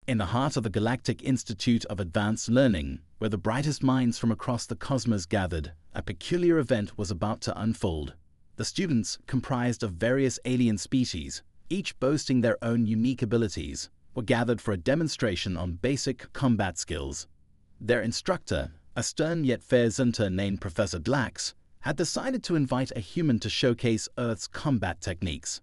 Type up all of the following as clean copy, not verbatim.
In the heart of the Galactic Institute of Advanced Learning, where the brightest minds from across the cosmos gathered, a peculiar event was about to unfold. The students, comprised of various alien species, each boasting their own unique abilities, were gathered for a demonstration on basic combat skills. Their instructor, a stern yet fair Zinter named Professor Glax, had decided to invite a human to showcase Earth's combat techniques.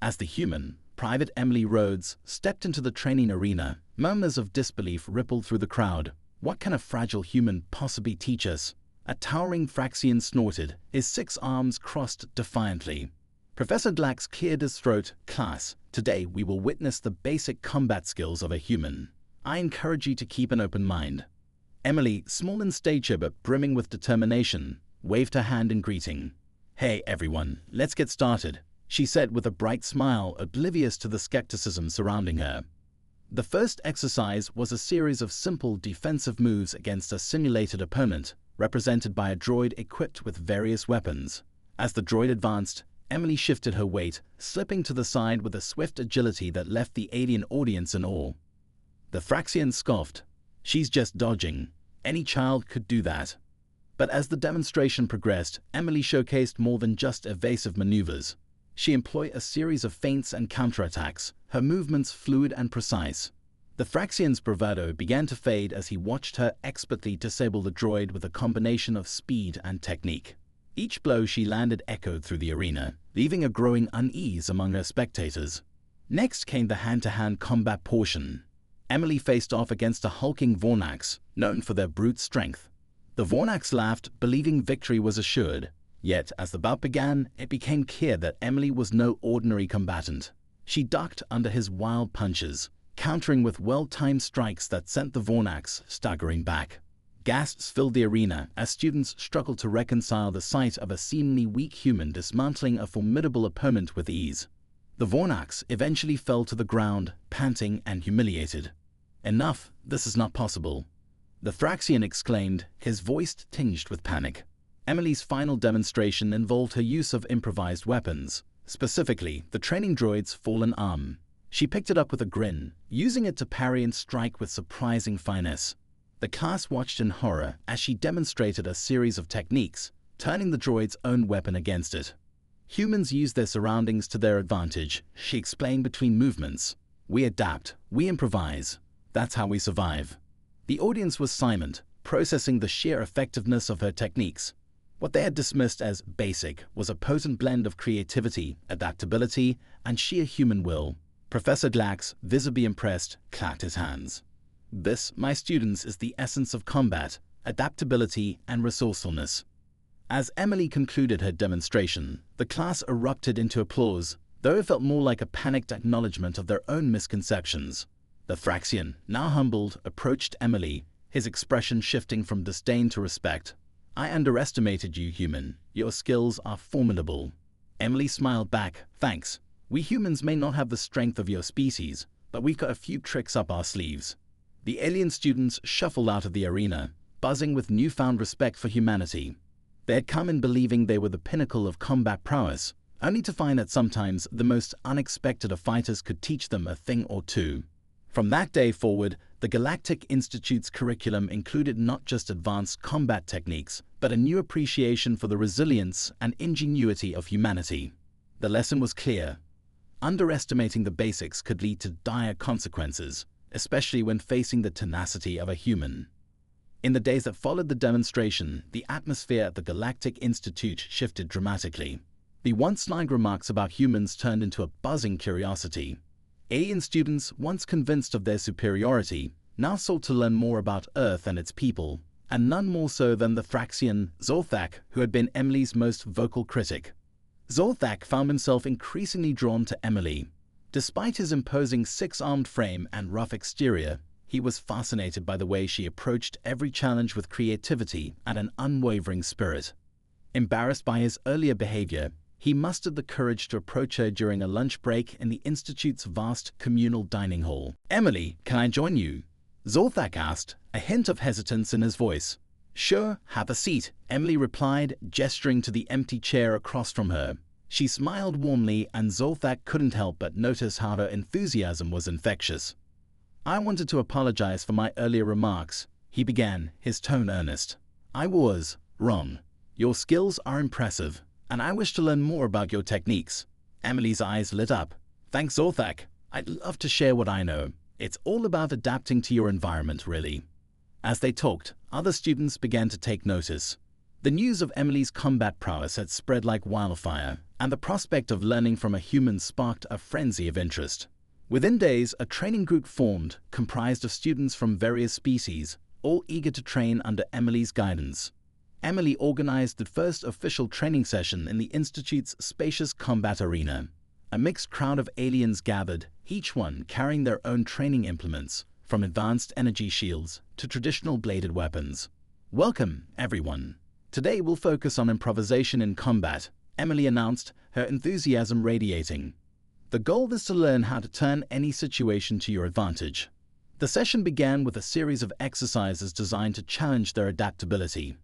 As the human, Private Emily Rhodes, stepped into the training arena, murmurs of disbelief rippled through the crowd. What can a fragile human possibly teach us? A towering Fraxian snorted, his 6 arms crossed defiantly. Professor Glax cleared his throat. Class, today we will witness the basic combat skills of a human. I encourage you to keep an open mind. Emily, small in stature but brimming with determination, waved her hand in greeting. Hey everyone, let's get started, she said with a bright smile, oblivious to the skepticism surrounding her. The first exercise was a series of simple defensive moves against a simulated opponent, represented by a droid equipped with various weapons. As the droid advanced, Emily shifted her weight, slipping to the side with a swift agility that left the alien audience in awe. The Fraxian scoffed. She's just dodging. Any child could do that. But as the demonstration progressed, Emily showcased more than just evasive maneuvers. She employed a series of feints and counterattacks, her movements fluid and precise. The Fraxian's bravado began to fade as he watched her expertly disable the droid with a combination of speed and technique. Each blow she landed echoed through the arena, leaving a growing unease among her spectators. Next came the hand-to-hand combat portion. Emily faced off against a hulking Vornax, known for their brute strength. The Vornax laughed, believing victory was assured. Yet, as the bout began, it became clear that Emily was no ordinary combatant. She ducked under his wild punches, countering with well-timed strikes that sent the Vornax staggering back. Gasps filled the arena as students struggled to reconcile the sight of a seemingly weak human dismantling a formidable opponent with ease. The Vornax eventually fell to the ground, panting and humiliated. Enough, this is not possible, the Fraxian exclaimed, his voice tinged with panic. Emily's final demonstration involved her use of improvised weapons, specifically the training droid's fallen arm. She picked it up with a grin, using it to parry and strike with surprising finesse. The class watched in horror as she demonstrated a series of techniques, turning the droid's own weapon against it. Humans use their surroundings to their advantage, she explained between movements. We adapt, we improvise. That's how we survive. The audience was silent, processing the sheer effectiveness of her techniques. What they had dismissed as basic was a potent blend of creativity, adaptability, and sheer human will. Professor Glax, visibly impressed, clapped his hands. This, my students, is the essence of combat, adaptability, and resourcefulness. As Emily concluded her demonstration, the class erupted into applause, though it felt more like a panicked acknowledgement of their own misconceptions. The Fraxian, now humbled, approached Emily, his expression shifting from disdain to respect. I underestimated you, human. Your skills are formidable. Emily smiled back. Thanks. We humans may not have the strength of your species, but we've got a few tricks up our sleeves. The alien students shuffled out of the arena, buzzing with newfound respect for humanity. They had come in believing they were the pinnacle of combat prowess, only to find that sometimes the most unexpected of fighters could teach them a thing or two. From that day forward, the Galactic Institute's curriculum included not just advanced combat techniques, but a new appreciation for the resilience and ingenuity of humanity. The lesson was clear. Underestimating the basics could lead to dire consequences, especially when facing the tenacity of a human. In the days that followed the demonstration, the atmosphere at the Galactic Institute shifted dramatically. The once snide remarks about humans turned into a buzzing curiosity. Alien students, once convinced of their superiority, now sought to learn more about Earth and its people, and none more so than the Fraxian Zorthak, who had been Emily's most vocal critic. Zorthak found himself increasingly drawn to Emily. Despite his imposing 6-armed frame and rough exterior, he was fascinated by the way she approached every challenge with creativity and an unwavering spirit. Embarrassed by his earlier behavior, he mustered the courage to approach her during a lunch break in the Institute's vast communal dining hall. Emily, can I join you? Zorthak asked, a hint of hesitance in his voice. Sure, have a seat, Emily replied, gesturing to the empty chair across from her. She smiled warmly, and Zorthak couldn't help but notice how her enthusiasm was infectious. I wanted to apologize for my earlier remarks, he began, his tone earnest. I was wrong. Your skills are impressive, and I wish to learn more about your techniques. Emily's eyes lit up. Thanks, Zorthak. I'd love to share what I know. It's all about adapting to your environment, really. As they talked, other students began to take notice. The news of Emily's combat prowess had spread like wildfire, and the prospect of learning from a human sparked a frenzy of interest. Within days, a training group formed, comprised of students from various species, all eager to train under Emily's guidance. Emily organized the first official training session in the Institute's spacious combat arena. A mixed crowd of aliens gathered, each one carrying their own training implements, from advanced energy shields to traditional bladed weapons. Welcome, everyone. Today we'll focus on improvisation in combat, Emily announced, her enthusiasm radiating. The goal is to learn how to turn any situation to your advantage. The session began with a series of exercises designed to challenge their adaptability.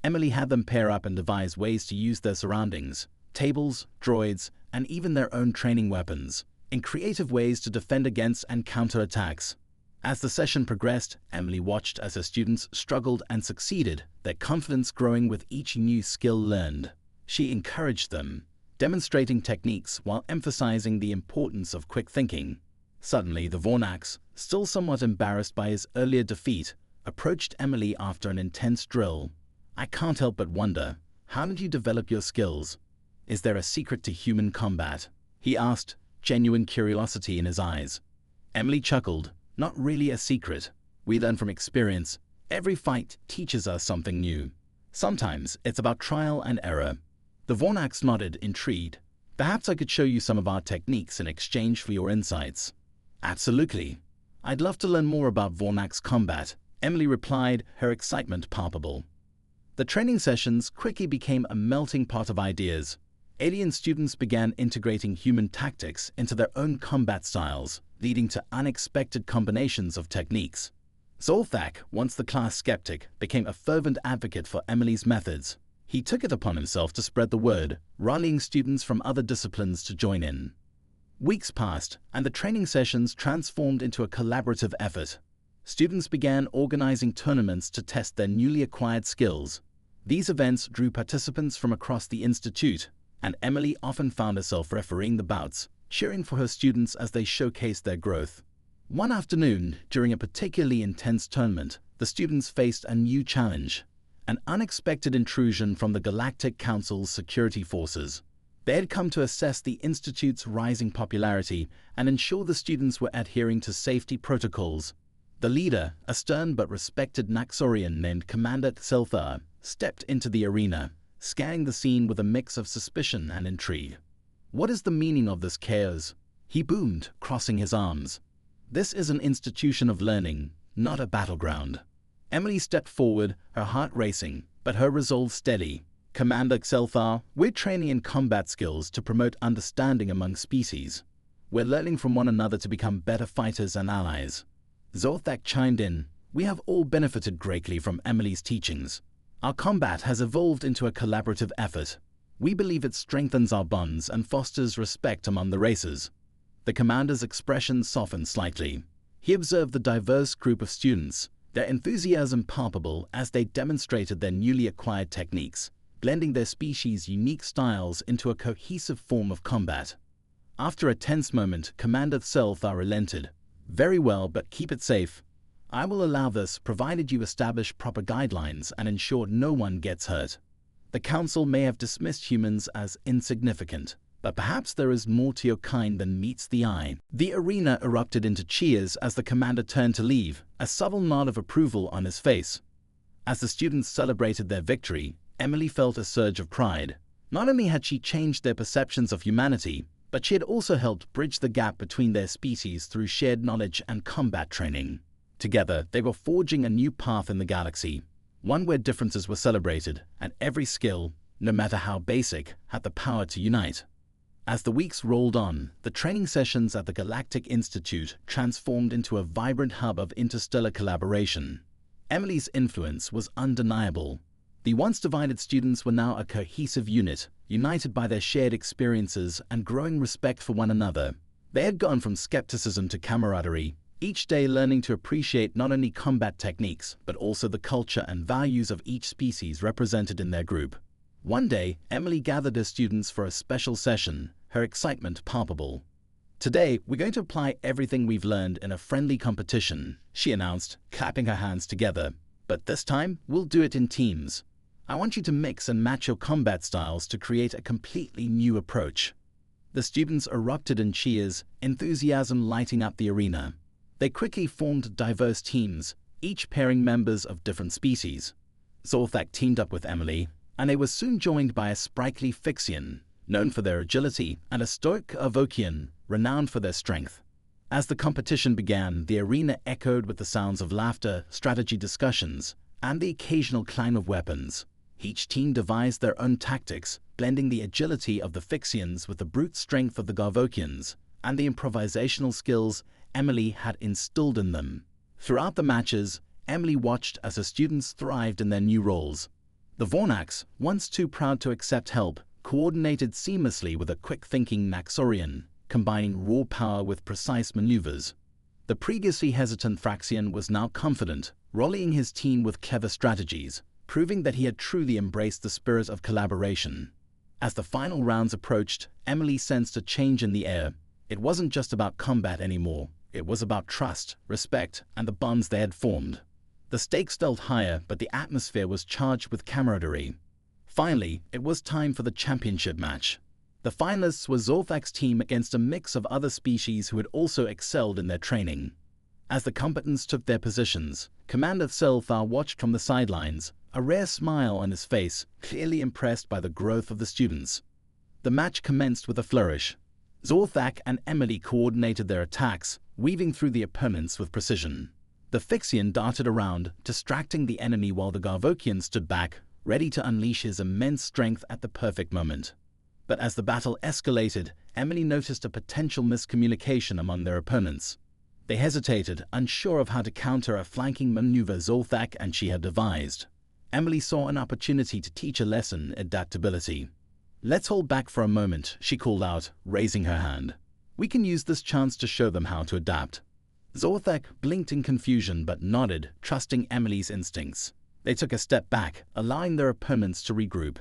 Emily had them pair up and devise ways to use their surroundings, tables, droids, and even their own training weapons, in creative ways to defend against and counter attacks. As the session progressed, Emily watched as her students struggled and succeeded, their confidence growing with each new skill learned. She encouraged them, demonstrating techniques while emphasizing the importance of quick thinking. Suddenly, the Vornax, still somewhat embarrassed by his earlier defeat, approached Emily after an intense drill. I can't help but wonder, how did you develop your skills? Is there a secret to human combat? He asked, genuine curiosity in his eyes. Emily chuckled. Not really a secret. We learn from experience. Every fight teaches us something new. Sometimes it's about trial and error. The Vornax nodded, intrigued. Perhaps I could show you some of our techniques in exchange for your insights. Absolutely. I'd love to learn more about Vornax combat, Emily replied, her excitement palpable. The training sessions quickly became a melting pot of ideas. Alien students began integrating human tactics into their own combat styles, leading to unexpected combinations of techniques. Zorthak, once the class skeptic, became a fervent advocate for Emily's methods. He took it upon himself to spread the word, rallying students from other disciplines to join in. Weeks passed, and the training sessions transformed into a collaborative effort. Students began organizing tournaments to test their newly acquired skills. These events drew participants from across the institute, and Emily often found herself refereeing the bouts, cheering for her students as they showcased their growth. One afternoon, during a particularly intense tournament, the students faced a new challenge, an unexpected intrusion from the Galactic Council's security forces. They had come to assess the Institute's rising popularity and ensure the students were adhering to safety protocols. The leader, a stern but respected Naxorian named Commander Selthar, stepped into the arena, scanning the scene with a mix of suspicion and intrigue. What is the meaning of this chaos? He boomed, crossing his arms. This is an institution of learning, not a battleground. Emily stepped forward, her heart racing, but her resolve steady. Commander Selthar, we're training in combat skills to promote understanding among species. We're learning from one another to become better fighters and allies. Zorthak chimed in. We have all benefited greatly from Emily's teachings. Our combat has evolved into a collaborative effort. We believe it strengthens our bonds and fosters respect among the races. The commander's expression softened slightly. He observed the diverse group of students, their enthusiasm palpable as they demonstrated their newly acquired techniques, blending their species' unique styles into a cohesive form of combat. After a tense moment, Commander Selthar relented. Very well, but keep it safe. I will allow this provided you establish proper guidelines and ensure no one gets hurt. The Council may have dismissed humans as insignificant, but perhaps there is more to your kind than meets the eye. The arena erupted into cheers as the commander turned to leave, a subtle nod of approval on his face. As the students celebrated their victory, Emily felt a surge of pride. Not only had she changed their perceptions of humanity, but she had also helped bridge the gap between their species through shared knowledge and combat training. Together, they were forging a new path in the galaxy, one where differences were celebrated, and every skill, no matter how basic, had the power to unite. As the weeks rolled on, the training sessions at the Galactic Institute transformed into a vibrant hub of interstellar collaboration. Emily's influence was undeniable. The once divided students were now a cohesive unit, united by their shared experiences and growing respect for one another. They had gone from skepticism to camaraderie, each day learning to appreciate not only combat techniques, but also the culture and values of each species represented in their group. One day, Emily gathered her students for a special session, her excitement palpable. "Today, we're going to apply everything we've learned in a friendly competition," she announced, clapping her hands together. "But this time, we'll do it in teams. I want you to mix and match your combat styles to create a completely new approach." The students erupted in cheers, enthusiasm lighting up the arena. They quickly formed diverse teams, each pairing members of different species. Zorthak teamed up with Emily, and they were soon joined by a sprightly Fixian, known for their agility, and a stoic Avokian, renowned for their strength. As the competition began, the arena echoed with the sounds of laughter, strategy discussions, and the occasional clang of weapons. Each team devised their own tactics, blending the agility of the Fixians with the brute strength of the Garvokians, and the improvisational skills Emily had instilled in them. Throughout the matches, Emily watched as her students thrived in their new roles. The Vornax, once too proud to accept help, coordinated seamlessly with a quick-thinking Naxorian, combining raw power with precise maneuvers. The previously hesitant Thraxian was now confident, rallying his team with clever strategies, proving that he had truly embraced the spirit of collaboration. As the final rounds approached, Emily sensed a change in the air. It wasn't just about combat anymore. It was about trust, respect, and the bonds they had formed. The stakes felt higher, but the atmosphere was charged with camaraderie. Finally, it was time for the championship match. The finalists were Zorthak's team against a mix of other species who had also excelled in their training. As the combatants took their positions, Commander Selthar watched from the sidelines, a rare smile on his face, clearly impressed by the growth of the students. The match commenced with a flourish. Zorthak and Emily coordinated their attacks, weaving through the opponents with precision. The Fixian darted around, distracting the enemy while the Garvokian stood back, ready to unleash his immense strength at the perfect moment. But as the battle escalated, Emily noticed a potential miscommunication among their opponents. They hesitated, unsure of how to counter a flanking maneuver Zorthak and she had devised. Emily saw an opportunity to teach a lesson in adaptability. "Let's hold back for a moment," she called out, raising her hand. "We can use this chance to show them how to adapt." Zorthak blinked in confusion but nodded, trusting Emily's instincts. They took a step back, allowing their opponents to regroup.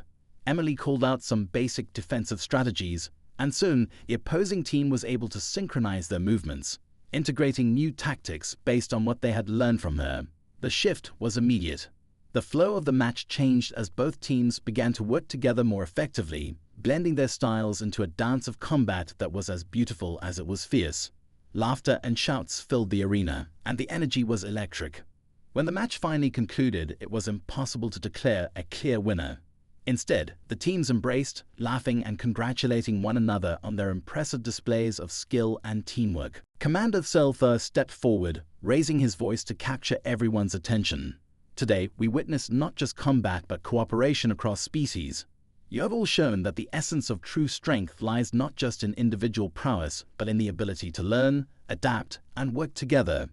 Emily called out some basic defensive strategies, and soon the opposing team was able to synchronize their movements, integrating new tactics based on what they had learned from her. The shift was immediate. The flow of the match changed as both teams began to work together more effectively, blending their styles into a dance of combat that was as beautiful as it was fierce. Laughter and shouts filled the arena, and the energy was electric. When the match finally concluded, it was impossible to declare a clear winner. Instead, the teams embraced, laughing and congratulating one another on their impressive displays of skill and teamwork. Commander Selthar stepped forward, raising his voice to capture everyone's attention. "Today, we witnessed not just combat but cooperation across species. You have all shown that the essence of true strength lies not just in individual prowess, but in the ability to learn, adapt, and work together."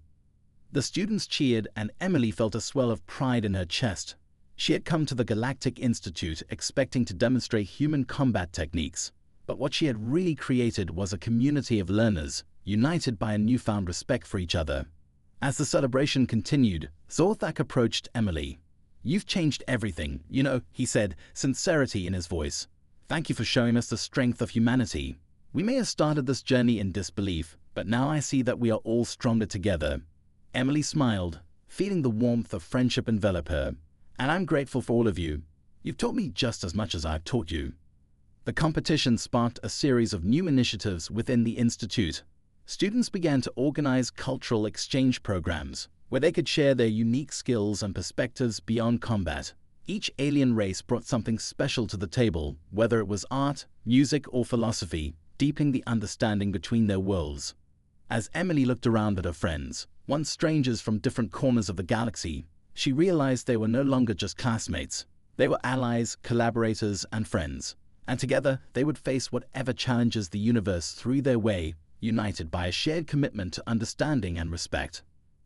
The students cheered, and Emily felt a swell of pride in her chest. She had come to the Galactic Institute expecting to demonstrate human combat techniques, but what she had really created was a community of learners, united by a newfound respect for each other. As the celebration continued, Zorthak approached Emily. "You've changed everything, he said, sincerity in his voice. "Thank you for showing us the strength of humanity. We may have started this journey in disbelief, but now I see that we are all stronger together." Emily smiled, feeling the warmth of friendship envelop her. "And I'm grateful for all of you. You've taught me just as much as I've taught you." The competition sparked a series of new initiatives within the Institute. Students began to organize cultural exchange programs, where they could share their unique skills and perspectives beyond combat. Each alien race brought something special to the table, whether it was art, music, or philosophy, deepening the understanding between their worlds. As Emily looked around at her friends, once strangers from different corners of the galaxy, she realized they were no longer just classmates. They were allies, collaborators, and friends. And together, they would face whatever challenges the universe threw their way, united by a shared commitment to understanding and respect.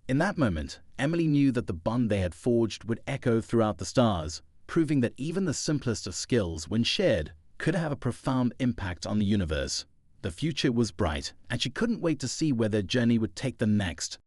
In that moment, Emily knew that the bond they had forged would echo throughout the stars, proving that even the simplest of skills, when shared, could have a profound impact on the universe. The future was bright, and she couldn't wait to see where their journey would take them next.